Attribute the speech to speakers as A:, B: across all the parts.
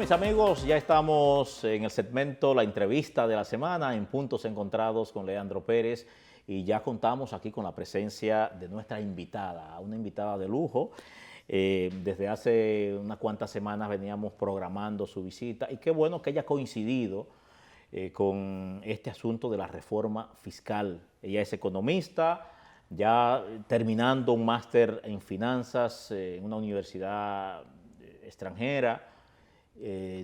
A: mis amigos, ya estamos en el segmento La Entrevista de la Semana en Puntos Encontrados con Leandro Pérez y ya contamos aquí con la presencia de nuestra invitada, una invitada de lujo. Desde hace unas cuantas semanas veníamos programando su visita y qué bueno que haya coincidido con este asunto de la reforma fiscal. Ella es economista, ya terminando un máster en finanzas en una universidad extranjera.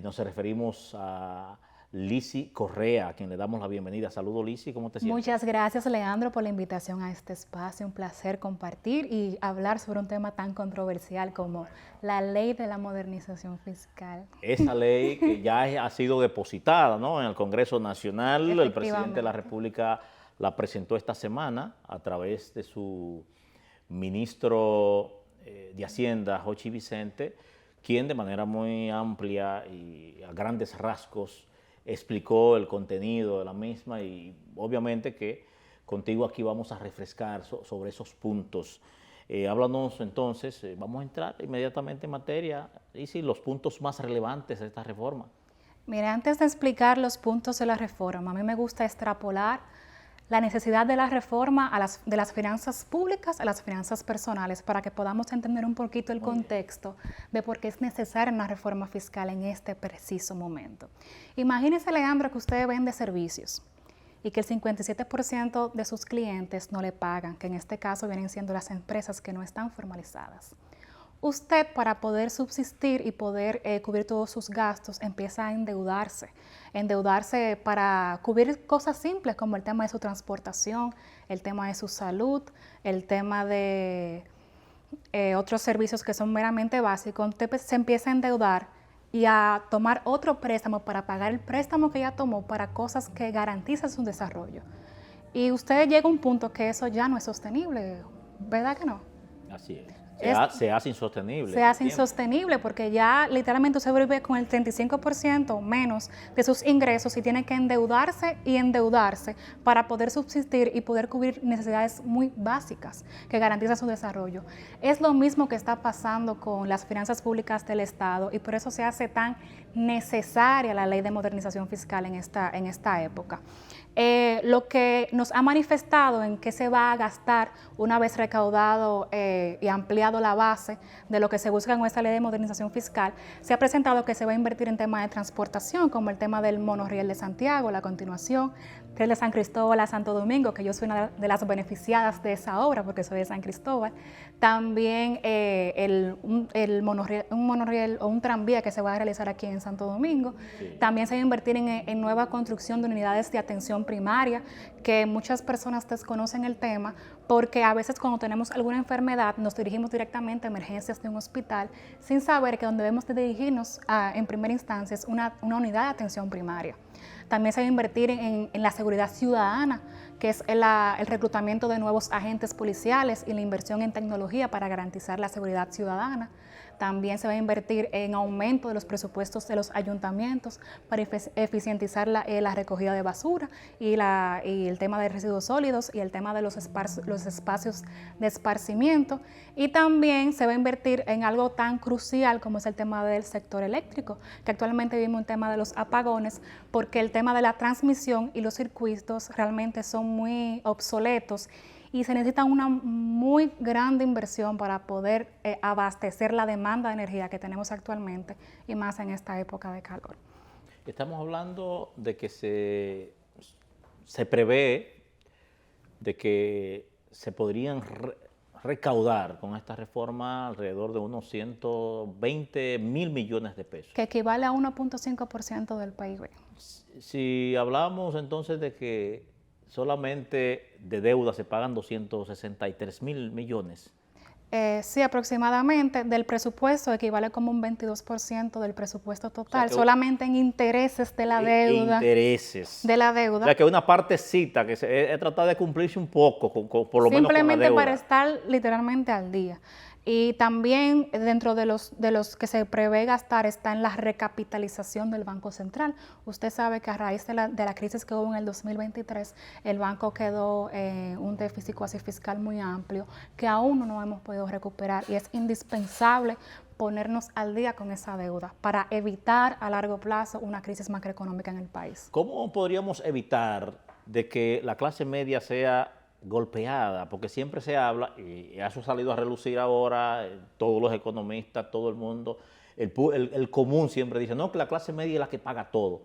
A: Nos referimos a Lizzy Correa, a quien le damos la bienvenida. Saludos, Lizzy, ¿cómo te sientes?
B: Muchas gracias, Leandro, por la invitación a este espacio. Un placer compartir y hablar sobre un tema tan controversial como la ley de la modernización fiscal.
A: Esa ley que ya ha sido depositada, ¿no?, en el Congreso Nacional. El presidente de la República la presentó esta semana a través de su ministro de Hacienda, Jochi Vicente, quien de manera muy amplia y a grandes rasgos explicó el contenido de la misma y obviamente que contigo aquí vamos a refrescar sobre esos puntos. Háblanos entonces, vamos a entrar inmediatamente en materia, y sí, los puntos más relevantes de esta reforma.
B: Mira, antes de explicar los puntos de la reforma, a mí me gusta extrapolar la necesidad de la reforma de las finanzas públicas a las finanzas personales para que podamos entender un poquito el contexto de por qué es necesaria una reforma fiscal en este preciso momento. Imagínense, Leandro, que usted vende servicios y que el 57% de sus clientes no le pagan, que en este caso vienen siendo las empresas que no están formalizadas. Usted, para poder subsistir y poder cubrir todos sus gastos, empieza a endeudarse para cubrir cosas simples como el tema de su transportación, el tema de su salud, el tema de otros servicios que son meramente básicos. Usted se empieza a endeudar y a tomar otro préstamo para pagar el préstamo que ya tomó para cosas que garantizan su desarrollo. Y usted llega a un punto que eso ya no es sostenible, ¿verdad que no?
A: Así es. Se hace insostenible.
B: Se hace insostenible porque ya literalmente usted vive con el 35% menos de sus ingresos y tiene que endeudarse y endeudarse para poder subsistir y poder cubrir necesidades muy básicas que garantizan su desarrollo. Es lo mismo que está pasando con las finanzas públicas del Estado y por eso se hace tan necesaria la ley de modernización fiscal en esta época. Lo que nos ha manifestado en qué se va a gastar una vez recaudado y ampliado la base de lo que se busca en esta ley de modernización fiscal, se ha presentado que se va a invertir en temas de transportación, como el tema del monorriel de Santiago, la continuación, riel de San Cristóbal a Santo Domingo, que yo soy una de las beneficiadas de esa obra porque soy de San Cristóbal. También un monorriel o un tranvía que se va a realizar aquí en Santo Domingo. Sí. También se va a invertir en nueva construcción de unidades de atención primaria, que muchas personas desconocen el tema porque a veces cuando tenemos alguna enfermedad nos dirigimos directamente a emergencias de un hospital sin saber que donde debemos de dirigirnos en primera instancia es una unidad de atención primaria. También se va a invertir en la seguridad ciudadana, que es el reclutamiento de nuevos agentes policiales y la inversión en tecnología para garantizar la seguridad ciudadana. También se va a invertir en aumento de los presupuestos de los ayuntamientos para eficientizar la recogida de basura y el tema de residuos sólidos y el tema de los espacios de esparcimiento. Y también se va a invertir en algo tan crucial como es el tema del sector eléctrico, que actualmente vivimos un tema de los apagones, porque el tema de la transmisión y los circuitos realmente son muy obsoletos y se necesita una muy grande inversión para poder abastecer la demanda de energía que tenemos actualmente y más en esta época de calor.
A: Estamos hablando de que se prevé de que se podrían recaudar con esta reforma alrededor de unos 120.000 millones de pesos.
B: Que equivale a 1.5% del PIB.
A: Si hablamos entonces de que solamente de deuda se pagan 263.000 millones.
B: Sí, aproximadamente del presupuesto equivale como un 22% del presupuesto total, o sea, solamente en intereses de la deuda.
A: Intereses.
B: De la deuda.
A: O sea, que una partecita que es tratar de cumplirse un poco, por lo menos con la deuda.
B: Simplemente para estar literalmente al día. Y también dentro de los que se prevé gastar está en la recapitalización del Banco Central. Usted sabe que a raíz de la crisis que hubo en el 2023, el banco quedó un déficit cuasi fiscal muy amplio que aún no hemos podido recuperar y es indispensable ponernos al día con esa deuda para evitar a largo plazo una crisis macroeconómica en el país.
A: ¿Cómo podríamos evitar de que la clase media sea golpeada? Porque siempre se habla, y eso ha salido a relucir ahora, todos los economistas, todo el mundo, el común siempre dice, no, que la clase media es la que paga todo.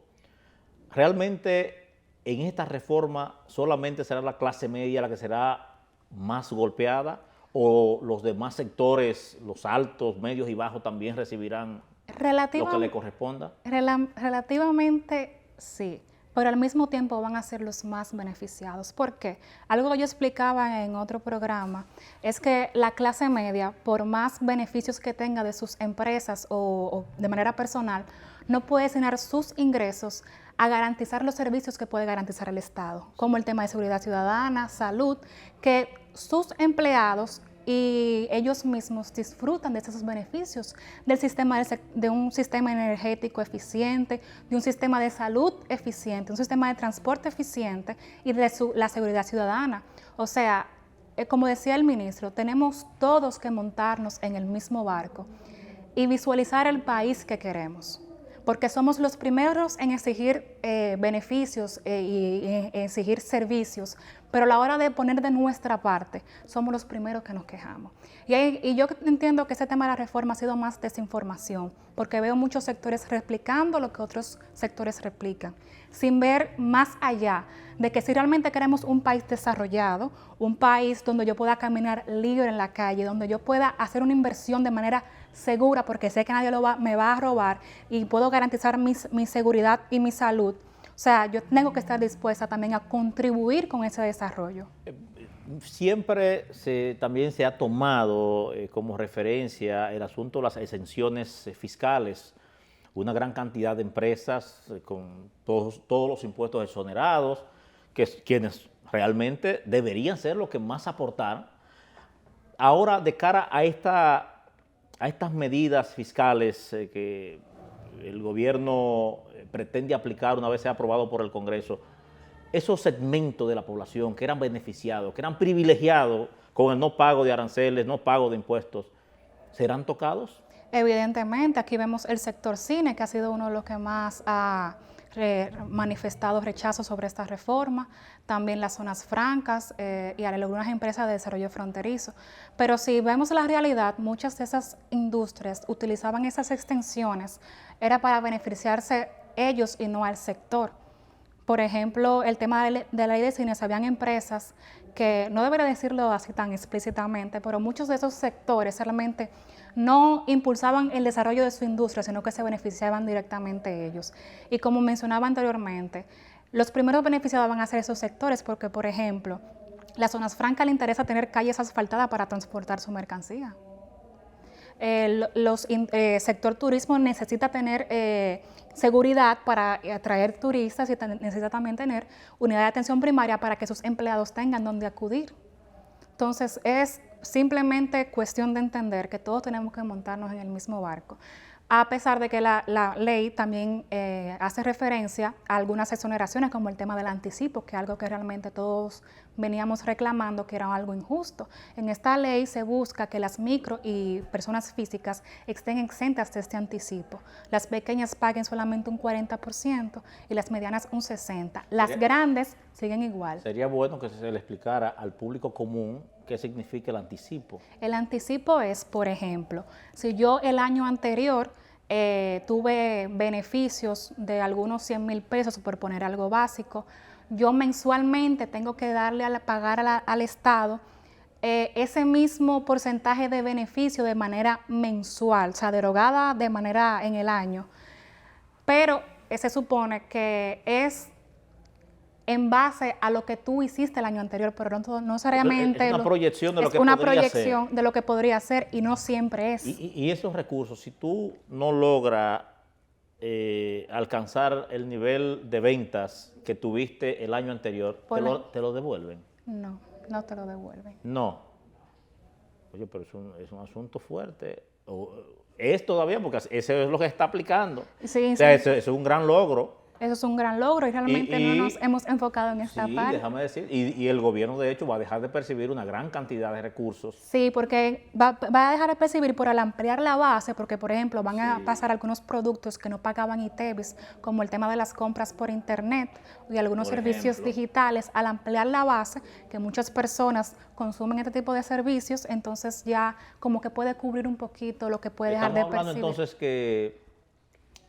A: Realmente en esta reforma solamente será la clase media la que será más golpeada, o los demás sectores, los altos, medios y bajos también recibirán lo que le corresponda.
B: Relativamente sí, pero al mismo tiempo van a ser los más beneficiados. ¿Por qué? Algo que yo explicaba en otro programa es que la clase media, por más beneficios que tenga de sus empresas o de manera personal, no puede destinar sus ingresos a garantizar los servicios que puede garantizar el Estado, como el tema de seguridad ciudadana, salud, que sus empleados y ellos mismos disfrutan de esos beneficios del sistema de un sistema energético eficiente, de un sistema de salud eficiente, un sistema de transporte eficiente y de la seguridad ciudadana. O sea, como decía el ministro, tenemos todos que montarnos en el mismo barco y visualizar el país que queremos, porque somos los primeros en exigir beneficios y exigir servicios, pero a la hora de poner de nuestra parte, somos los primeros que nos quejamos. Y yo entiendo que ese tema de la reforma ha sido más desinformación, porque veo muchos sectores replicando lo que otros sectores replican, sin ver más allá de que si realmente queremos un país desarrollado, un país donde yo pueda caminar libre en la calle, donde yo pueda hacer una inversión de manera segura, porque sé que nadie me va a robar y puedo garantizar mi seguridad y mi salud. O sea, yo tengo que estar dispuesta también a contribuir con ese desarrollo.
A: Siempre también se ha tomado como referencia el asunto de las exenciones fiscales. Una gran cantidad de empresas con todos los impuestos exonerados, quienes realmente deberían ser los que más aportaran. Ahora, de cara a estas medidas fiscales que el gobierno pretende aplicar una vez sea aprobado por el Congreso, esos segmentos de la población que eran beneficiados, que eran privilegiados con el no pago de aranceles, no pago de impuestos, ¿serán tocados?
B: Evidentemente, aquí vemos el sector cine, que ha sido uno de los que más ha manifestado rechazo sobre esta reforma, también las zonas francas y algunas empresas de desarrollo fronterizo. Pero si vemos la realidad, muchas de esas industrias utilizaban esas extensiones, era para beneficiarse ellos y no al sector. Por ejemplo, el tema de la ley de cines, habían empresas que, no debería decirlo así tan explícitamente, pero muchos de esos sectores realmente no impulsaban el desarrollo de su industria, sino que se beneficiaban directamente ellos. Y como mencionaba anteriormente, los primeros beneficiados van a ser esos sectores porque, por ejemplo, las zonas francas le interesa tener calles asfaltadas para transportar su mercancía. Sector turismo necesita tener seguridad para atraer turistas y necesita también tener unidad de atención primaria para que sus empleados tengan donde acudir. Entonces, es simplemente cuestión de entender que todos tenemos que montarnos en el mismo barco, a pesar de que la ley también hace referencia a algunas exoneraciones, como el tema del anticipo, que es algo que realmente todos veníamos reclamando que era algo injusto. En esta ley se busca que las micro y personas físicas estén exentas de este anticipo. Las pequeñas paguen solamente un 40% y las medianas un 60%. Las grandes siguen igual.
A: Sería bueno que se le explicara al público común qué significa el anticipo.
B: El anticipo es, por ejemplo, si yo el año anterior tuve beneficios de algunos 100,000 pesos, por poner algo básico, yo mensualmente tengo que pagar al Estado ese mismo porcentaje de beneficio de manera mensual, o sea, derogada de manera en el año. Pero se supone que es en base a lo que tú hiciste el año anterior, pero no necesariamente...
A: Es una proyección de lo que
B: podría ser. Es una
A: podría
B: proyección
A: ser.
B: de lo que podría ser y no siempre es.
A: Y esos recursos, si tú no logras alcanzar el nivel de ventas que tuviste el año anterior, ¿te lo devuelven?
B: No, no te lo devuelven.
A: No. Oye, pero es un asunto fuerte. Es todavía, porque eso es lo que está aplicando.
B: Sí,
A: O sea,
B: sí.
A: eso es un gran logro.
B: Eso es un gran logro y realmente no nos hemos enfocado en esta
A: Sí,
B: parte.
A: déjame decir, y el gobierno de hecho va a dejar de percibir una gran cantidad de recursos.
B: Sí, porque va a dejar de percibir por al ampliar la base, porque por ejemplo van a pasar algunos productos que no pagaban ITEVIS, como el tema de las compras por internet y algunos
A: Por
B: servicios
A: ejemplo.
B: digitales, al ampliar la base, que muchas personas consumen este tipo de servicios, entonces ya como que puede cubrir un poquito lo que puede dejar de
A: Estamos hablando
B: percibir.
A: entonces que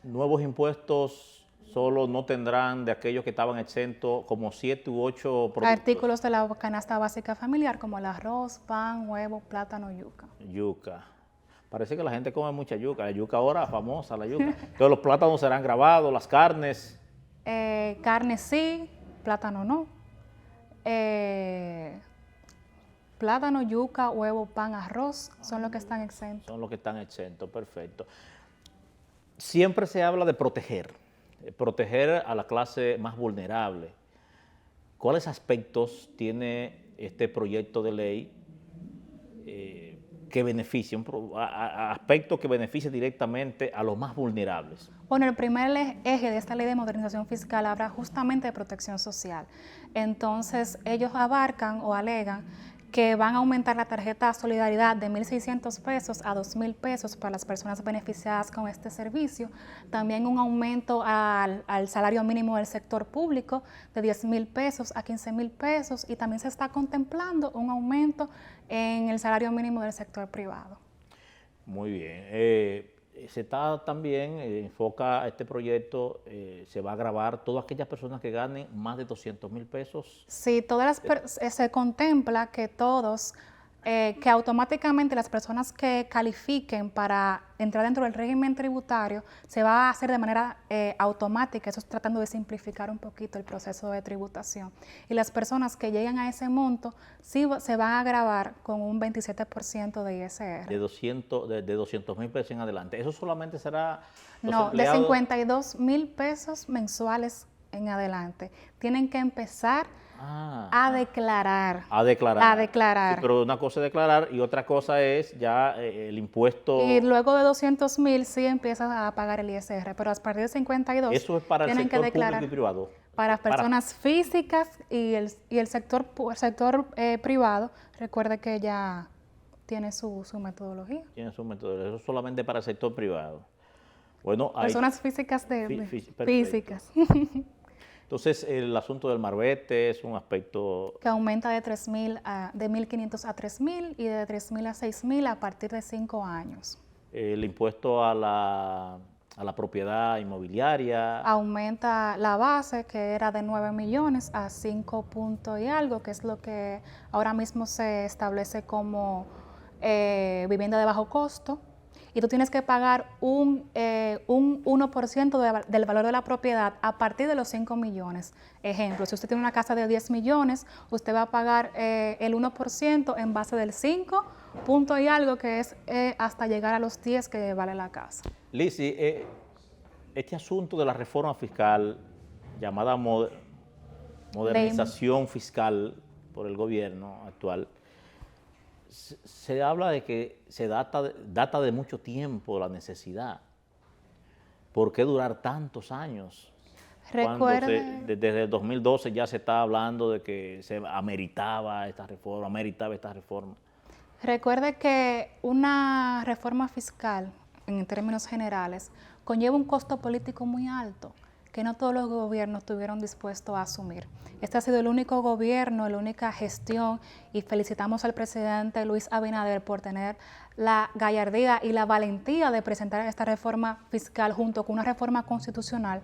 A: nuevos impuestos solo no tendrán de aquellos que estaban exentos como 7 u 8 productos.
B: Artículos de la canasta básica familiar como el arroz, pan, huevo, plátano, yuca.
A: Yuca. Parece que la gente come mucha yuca. La yuca ahora famosa, la yuca. Entonces los plátanos serán grabados, las carnes.
B: Carne sí, plátano no. Plátano, yuca, huevo, pan, arroz son los que están exentos.
A: Son los que están exentos, perfecto. Siempre se habla de proteger a la clase más vulnerable. ¿Cuáles aspectos tiene este proyecto de ley que beneficie, aspectos que beneficien directamente a los más vulnerables?
B: Bueno, el primer eje de esta ley de modernización fiscal habla justamente de protección social. Entonces, ellos abarcan o alegan que van a aumentar la tarjeta Solidaridad de 1.600 pesos a 2.000 pesos para las personas beneficiadas con este servicio. También un aumento al salario mínimo del sector público de 10.000 pesos a 15.000 pesos y también se está contemplando un aumento en el salario mínimo del sector privado.
A: Muy bien. Se está también, enfoca este proyecto, se va a grabar todas aquellas personas que ganen más de 200.000 pesos.
B: Sí, se contempla que que automáticamente las personas que califiquen para entrar dentro del régimen tributario se va a hacer de manera automática, eso es tratando de simplificar un poquito el proceso de tributación. Y las personas que lleguen a ese monto sí se van a gravar con un 27% de ISR.
A: De 200.000 pesos en adelante. ¿Eso solamente será los
B: No, de
A: empleados?
B: 52.000 pesos mensuales en adelante. Tienen que empezar a declarar.
A: A declarar.
B: A declarar.
A: Sí, pero una cosa es declarar y otra cosa es ya el impuesto.
B: Y luego de 200.000 sí empiezas a pagar el ISR, pero a partir de 52
A: eso es para el
B: tienen
A: sector
B: que declarar
A: público y privado.
B: para personas físicas y el sector privado. Recuerde que ya tiene su metodología.
A: Tiene su metodología. Eso es solamente para el sector privado. Bueno, hay
B: Personas físicas físicas.
A: Entonces, el asunto del marbete es un aspecto
B: que aumenta de 1.500 a 3.000 y de 3.000 a 6.000 a partir de 5 años.
A: El impuesto a la propiedad inmobiliaria.
B: Aumenta la base, que era de 9 millones a 5 puntos y algo, que es lo que ahora mismo se establece como vivienda de bajo costo. Y tú tienes que pagar un 1% del valor de la propiedad a partir de los 5 millones. Ejemplo, si usted tiene una casa de 10 millones, usted va a pagar el 1% en base del 5 punto y algo, que es hasta llegar a los 10 que vale la casa.
A: Lizzy, este asunto de la reforma fiscal, llamada modernización fiscal por el gobierno actual, se habla de que se data de mucho tiempo la necesidad. ¿Por qué durar tantos años? Desde el 2012 ya se está hablando de que se ameritaba esta reforma.
B: Recuerde que una reforma fiscal, en términos generales, conlleva un costo político muy alto que no todos los gobiernos estuvieron dispuestos a asumir. Este ha sido el único gobierno, la única gestión, y felicitamos al presidente Luis Abinader por tener la gallardía y la valentía de presentar esta reforma fiscal junto con una reforma constitucional,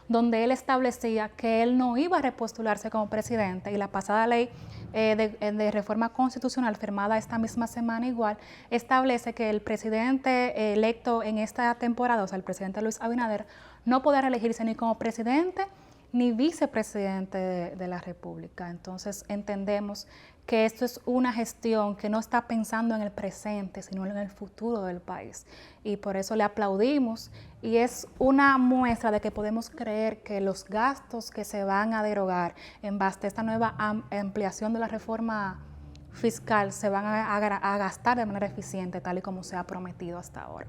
B: donde él establecía que él no iba a repostularse como presidente, y la pasada ley de reforma constitucional firmada esta misma semana igual, establece que el presidente electo en esta temporada, o sea, el presidente Luis Abinader, no podrá reelegirse ni como presidente ni vicepresidente de la República. Entonces entendemos que esto es una gestión que no está pensando en el presente, sino en el futuro del país. Y por eso le aplaudimos, y es una muestra de que podemos creer que los gastos que se van a derogar en base a esta nueva ampliación de la reforma fiscal se van a gastar de manera eficiente, tal y como se ha prometido hasta ahora.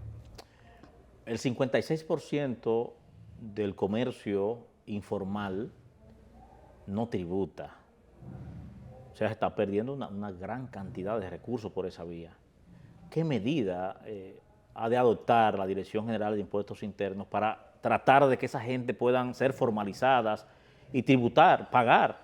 A: El 56% del comercio informal no tributa. O sea, se está perdiendo una gran cantidad de recursos por esa vía. ¿Qué medida ha de adoptar la Dirección General de Impuestos Internos para tratar de que esa gente puedan ser formalizadas y tributar, pagar,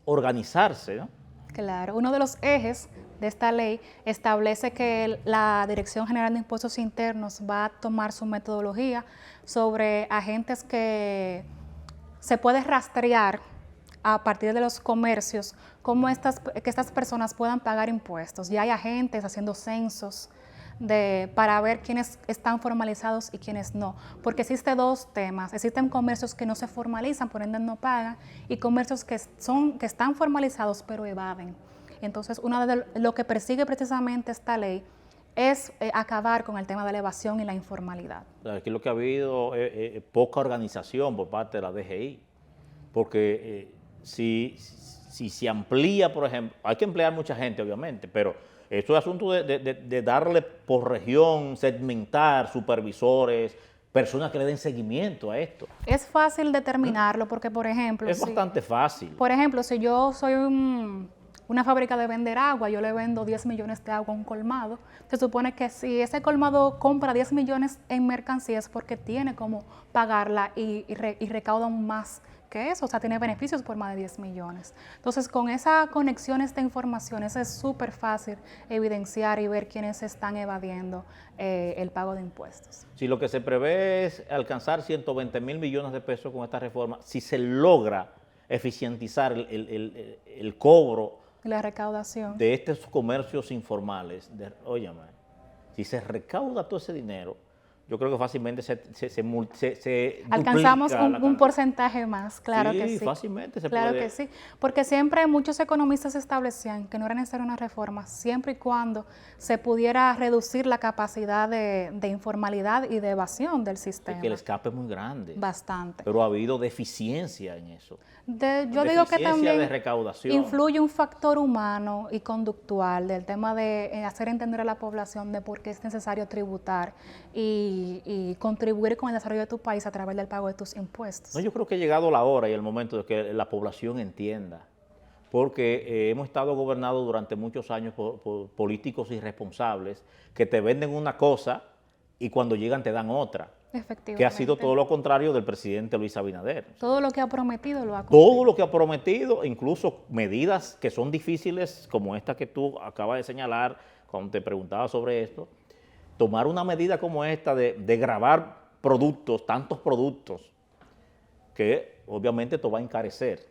A: organizarse, ¿no?
B: Claro, uno de los ejes de esta ley establece que la Dirección General de Impuestos Internos va a tomar su metodología sobre agentes que se puede rastrear a partir de los comercios, cómo que estas personas puedan pagar impuestos. Ya hay agentes haciendo censos para ver quiénes están formalizados y quiénes no, porque existen dos temas: existen comercios que no se formalizan, por ende no pagan, y comercios que están formalizados pero evaden. Entonces, uno de lo que persigue precisamente esta ley es acabar con el tema de la evasión y la informalidad.
A: Aquí lo que ha habido es poca organización por parte de la DGI, porque si se amplía, por ejemplo, hay que emplear mucha gente obviamente, pero esto es asunto de darle por región, segmentar supervisores, personas que le den seguimiento a esto.
B: Es fácil determinarlo porque, por ejemplo...
A: Es bastante fácil.
B: Por ejemplo, si yo soy una fábrica de vender agua, yo le vendo 10 millones de agua a un colmado, se supone que si ese colmado compra 10 millones en mercancías porque tiene como pagarla y recauda aún más que eso, o sea, tiene beneficios por más de 10 millones. Entonces, con esa conexión, esta información, es súper fácil evidenciar y ver quiénes están evadiendo el pago de impuestos.
A: Si lo que se prevé es alcanzar 120 mil millones de pesos con esta reforma, si se logra eficientizar el cobro,
B: la recaudación
A: de estos comercios informales, óyame, si se recauda todo ese dinero, yo creo que fácilmente se
B: alcanzamos un porcentaje más, claro que sí.
A: Fácilmente se
B: claro
A: puede.
B: Que sí, porque siempre muchos economistas establecían que no era necesaria una reforma, siempre y cuando se pudiera reducir la capacidad de informalidad y de evasión del sistema.
A: Es que el escape es muy grande.
B: Bastante.
A: Pero ha habido deficiencia en eso.
B: Yo digo que también
A: de recaudación.
B: Influye un factor humano y conductual del tema de hacer entender a la población de por qué es necesario tributar y contribuir con el desarrollo de tu país a través del pago de tus impuestos.
A: No, yo creo que ha llegado la hora y el momento de que la población entienda, porque hemos estado gobernados durante muchos años por políticos irresponsables que te venden una cosa y cuando llegan te dan otra.
B: Efectivamente.
A: Que ha sido todo lo contrario del presidente Luis Abinader.
B: Todo lo que ha prometido lo ha cumplido.
A: Todo lo que ha prometido, incluso medidas que son difíciles, como esta que tú acabas de señalar cuando te preguntaba sobre esto, tomar una medida como esta de gravar productos, tantos productos, que obviamente esto va a encarecer.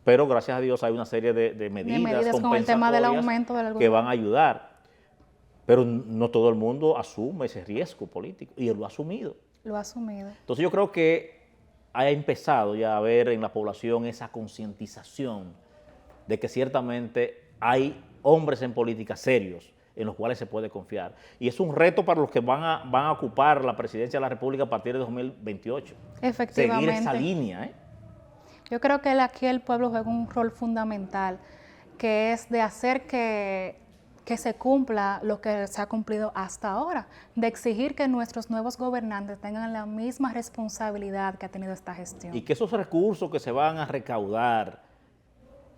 A: Pero gracias a Dios hay una serie de medidas
B: con el tema del aumento del
A: que van a ayudar. Pero no todo el mundo asume ese riesgo político y él lo ha asumido.
B: Lo ha asumido.
A: Entonces yo creo que ha empezado ya a haber en la población esa concientización de que ciertamente hay hombres en política serios en los cuales se puede confiar. Y es un reto para los que van a ocupar la presidencia de la República a partir de 2028.
B: Efectivamente.
A: Seguir esa línea, ¿eh?
B: Yo creo que aquí el pueblo juega un rol fundamental, que es de hacer que se cumpla lo que se ha cumplido hasta ahora, de exigir que nuestros nuevos gobernantes tengan la misma responsabilidad que ha tenido esta gestión.
A: Y que esos recursos que se van a recaudar,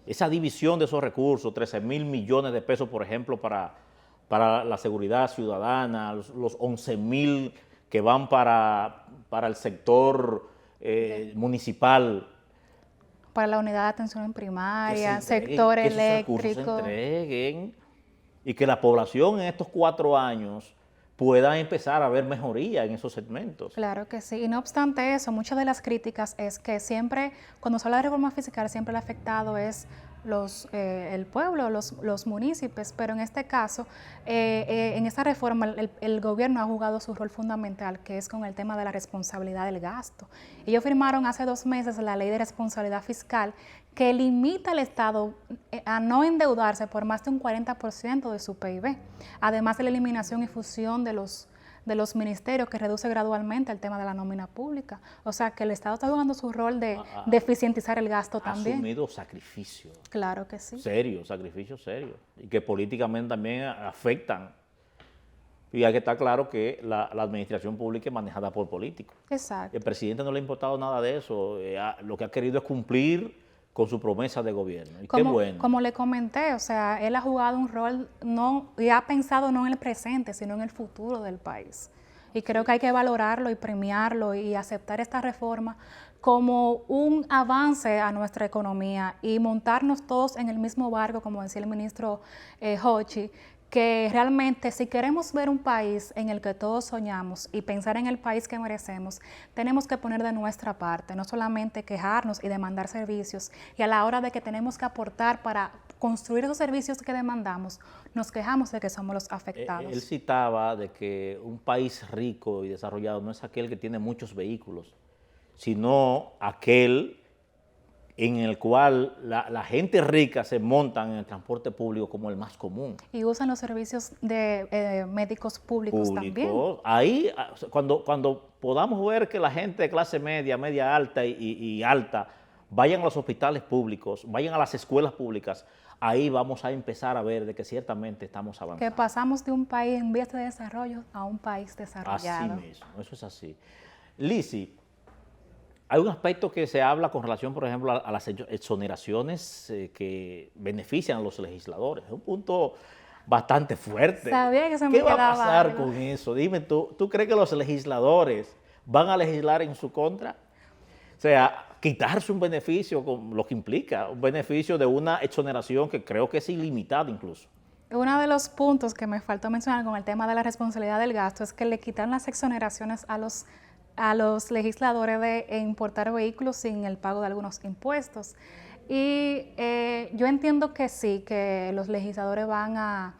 A: esa división de esos recursos, 13 mil millones de pesos, por ejemplo, para la seguridad ciudadana, los 11 mil que van para el sector municipal.
B: Para la unidad de atención en primaria, sector eléctrico.
A: Que esos recursos se entreguen y que la población en estos 4 años pueda empezar a ver mejoría en esos segmentos.
B: Claro que sí, y no obstante eso, muchas de las críticas es que siempre, cuando se habla de reforma fiscal, siempre el afectado es el pueblo, los municipios, pero en este caso, en esta reforma, el gobierno ha jugado su rol fundamental, que es con el tema de la responsabilidad del gasto. Ellos firmaron hace 2 meses la ley de responsabilidad fiscal, que limita al Estado a no endeudarse por más de un 40% de su PIB, además de la eliminación y fusión de los de los ministerios, que reduce gradualmente el tema de la nómina pública. O sea, que el Estado está jugando su rol de eficientizar el gasto
A: Ha
B: también.
A: asumido sacrificios.
B: Claro que sí.
A: Serios, sacrificios serios. Y que políticamente también afectan. Y hay que estar claro que la administración pública es manejada por políticos.
B: Exacto.
A: El presidente no le ha importado nada de eso. Lo que ha querido es cumplir con su promesa de gobierno. Y qué bueno.
B: Como le comenté, o sea, él ha jugado un rol y ha pensado no en el presente, sino en el futuro del país. Y creo que hay que valorarlo y premiarlo y aceptar esta reforma como un avance a nuestra economía y montarnos todos en el mismo barco, como decía el ministro Hochi, que realmente si queremos ver un país en el que todos soñamos y pensar en el país que merecemos, tenemos que poner de nuestra parte, no solamente quejarnos y demandar servicios, y a la hora de que tenemos que aportar para construir esos servicios que demandamos, nos quejamos de que somos los afectados.
A: Él citaba de que un país rico y desarrollado no es aquel que tiene muchos vehículos, sino aquel en el cual la gente rica se montan en el transporte público como el más común.
B: Y usan los servicios de médicos públicos también.
A: Ahí, cuando podamos ver que la gente de clase media, media alta y alta, vayan a los hospitales públicos, vayan a las escuelas públicas, ahí vamos a empezar a ver de que ciertamente estamos avanzando.
B: Que pasamos de un país en vías de desarrollo a un país desarrollado.
A: Así mismo, eso es así. Lizzy, hay un aspecto que se habla con relación, por ejemplo, a las exoneraciones que benefician a los legisladores. Es un punto bastante fuerte.
B: Sabía que se me
A: ¿Qué va a
B: quedaba
A: pasar
B: algo
A: con eso? Dime, ¿tú crees que los legisladores van a legislar en su contra? O sea, quitarse un beneficio, con lo que implica, un beneficio de una exoneración que creo que es ilimitada incluso.
B: Uno de los puntos que me faltó mencionar con el tema de la responsabilidad del gasto es que le quitan las exoneraciones a los legisladores de importar vehículos sin el pago de algunos impuestos. Y yo entiendo que sí, que los legisladores van a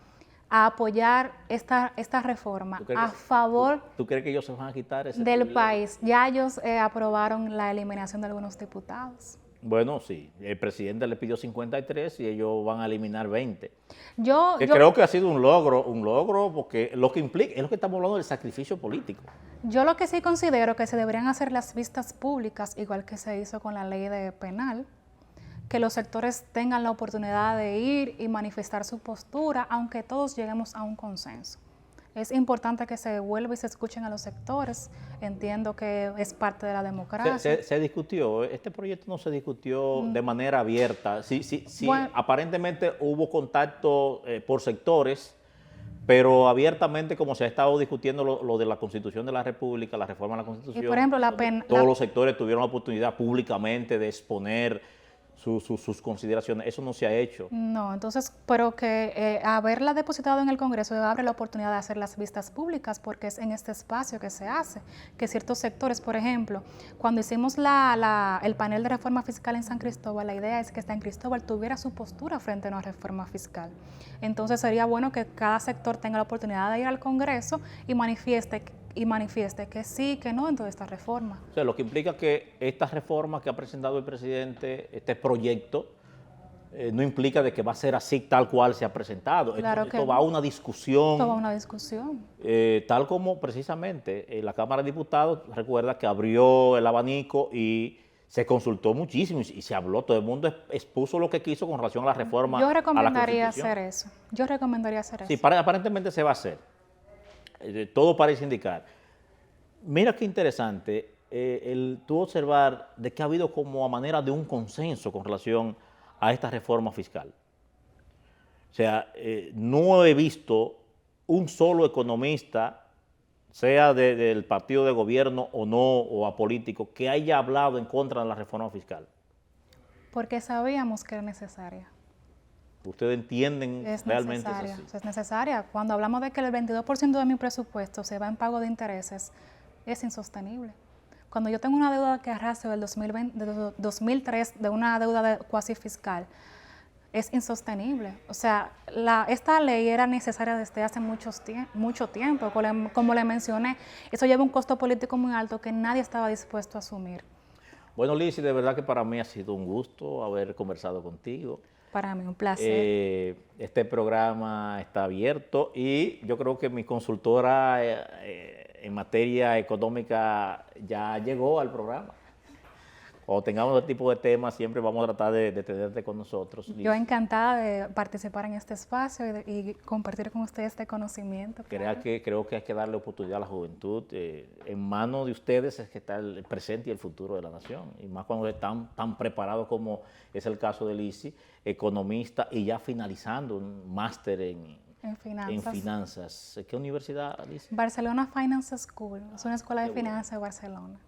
B: apoyar esta reforma a favor
A: ¿Tú crees que ellos se van a quitar ese
B: del
A: privilegio?
B: país. Ya ellos aprobaron la eliminación de algunos diputados.
A: Bueno, sí, el presidente le pidió 53 y ellos van a eliminar 20.
B: Yo
A: Creo que ha sido un logro porque lo que implica, es lo que estamos hablando del sacrificio político.
B: Yo lo que sí considero que se deberían hacer las vistas públicas, igual que se hizo con la ley de penal, que los sectores tengan la oportunidad de ir y manifestar su postura, aunque todos lleguemos a un consenso. Es importante que se vuelva y se escuchen a los sectores. Entiendo que es parte de la democracia.
A: Se discutió, este proyecto no se discutió de manera abierta. Sí, bueno, aparentemente hubo contacto por sectores, pero abiertamente, como se ha estado discutiendo lo de la Constitución de la República, la reforma de la Constitución,
B: y por ejemplo,
A: todos los sectores tuvieron la oportunidad públicamente de exponer sus consideraciones. Eso no se ha hecho.
B: No, entonces, pero que haberla depositado en el Congreso abre la oportunidad de hacer las vistas públicas, porque es en este espacio que se hace, que ciertos sectores, por ejemplo, cuando hicimos el panel de reforma fiscal en San Cristóbal, la idea es que San Cristóbal tuviera su postura frente a una reforma fiscal. Entonces sería bueno que cada sector tenga la oportunidad de ir al Congreso y manifieste que sí, que no en toda esta reforma.
A: O sea, lo que implica que esta reforma que ha presentado el presidente, este proyecto, no implica de que va a ser así tal cual se ha presentado.
B: Claro
A: esto va a una discusión.
B: Esto va a una discusión.
A: Tal como precisamente la Cámara de Diputados, recuerda que abrió el abanico y se consultó muchísimo y se habló, todo el mundo expuso lo que quiso con relación a la reforma.
B: Yo recomendaría hacer eso.
A: Sí, aparentemente se va a hacer. Todo parece indicar. Mira qué interesante tú observar de que ha habido como a manera de un consenso con relación a esta reforma fiscal. O sea, no he visto un solo economista, sea del partido de gobierno o no, o apolítico, que haya hablado en contra de la reforma fiscal.
B: Porque sabíamos que era necesaria.
A: ¿Ustedes entienden realmente
B: necesaria,
A: es así?
B: Es necesaria. Cuando hablamos de que el 22% de mi presupuesto se va en pago de intereses, es insostenible. Cuando yo tengo una deuda que arrastra del 2003, de una deuda cuasi fiscal, es insostenible. O sea, esta ley era necesaria desde hace mucho tiempo. Como le mencioné, eso lleva un costo político muy alto que nadie estaba dispuesto a asumir.
A: Bueno, Lizzy, de verdad que para mí ha sido un gusto haber conversado contigo.
B: Para mí un placer.
A: Este programa está abierto y yo creo que mi consultora en materia económica ya llegó al programa. Cuando tengamos este tipo de temas, siempre vamos a tratar de tenerte con nosotros.
B: Yo encantada de participar en este espacio y compartir con ustedes este conocimiento.
A: Claro. Creo que hay que darle oportunidad a la juventud. En manos de ustedes es que está el presente y el futuro de la nación. Y más cuando están tan preparados como es el caso de Lizzy, economista y ya finalizando un máster en finanzas. ¿Qué universidad, Lizzy?
B: Barcelona Finance School. Es una escuela de finanzas de Barcelona.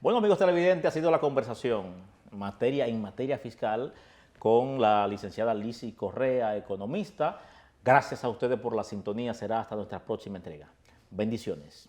A: Bueno, amigos televidentes, ha sido la conversación en materia fiscal con la licenciada Lizzy Correa, economista. Gracias a ustedes por la sintonía. Será hasta nuestra próxima entrega. Bendiciones.